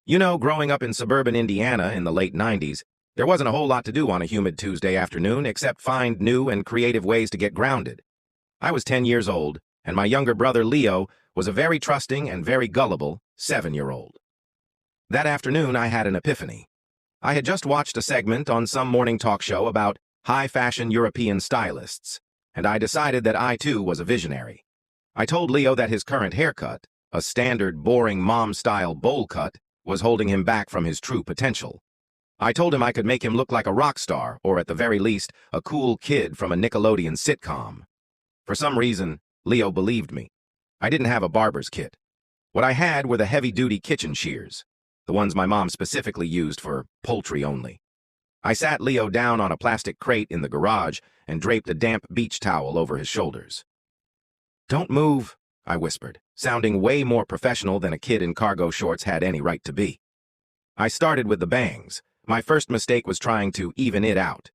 You know, growing up in suburban Indiana in the late 90s, there wasn't a whole lot to do on a humid Tuesday afternoon except find new and creative ways to get grounded. I was 10 years old, and my younger brother Leo was a very trusting and very gullible 7-year-old. That afternoon, I had an epiphany. I had just watched a segment on some morning talk show about high-fashion European stylists, and I decided that I, too, was a visionary. I told Leo that his current haircut, a standard, boring mom-style bowl cut, was holding him back from his true potential. I told him I could make him look like a rock star, or at the very least, a cool kid from a Nickelodeon sitcom. For some reason, Leo believed me. I didn't have a barber's kit. What I had were the heavy-duty kitchen shears, the ones my mom specifically used for poultry only. I sat Leo down on a plastic crate in the garage and draped a damp beach towel over his shoulders. "Don't move," I whispered, sounding way more professional than a kid in cargo shorts had any right to be. I started with the bangs. My first mistake was trying to even it out.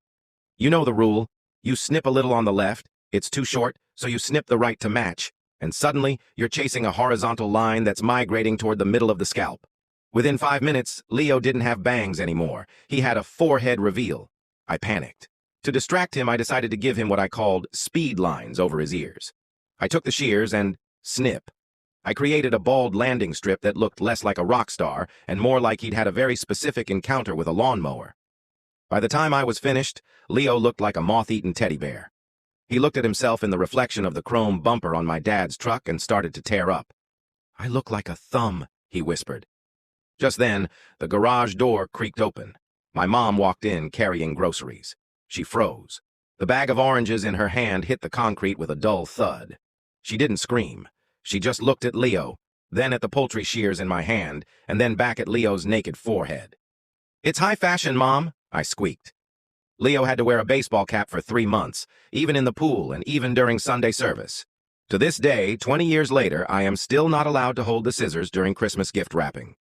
You know the rule. You snip a little on the left, it's too short, so you snip the right to match, and suddenly you're chasing a horizontal line that's migrating toward the middle of the scalp. Within 5 minutes, Leo didn't have bangs anymore. He had a forehead reveal. I panicked. To distract him, I decided to give him what I called speed lines over his ears. I took the shears and snip. I created a bald landing strip that looked less like a rock star and more like he'd had a very specific encounter with a lawnmower. By the time I was finished, Leo looked like a moth-eaten teddy bear. He looked at himself in the reflection of the chrome bumper on my dad's truck and started to tear up. "I look like a thumb," he whispered. Just then, the garage door creaked open. My mom walked in carrying groceries. She froze. The bag of oranges in her hand hit the concrete with a dull thud. She didn't scream. She just looked at Leo, then at the poultry shears in my hand, and then back at Leo's naked forehead. "It's high fashion, Mom," I squeaked. Leo had to wear a baseball cap for 3 months, even in the pool and even during Sunday service. To this day, 20 years later, I am still not allowed to hold the scissors during Christmas gift wrapping.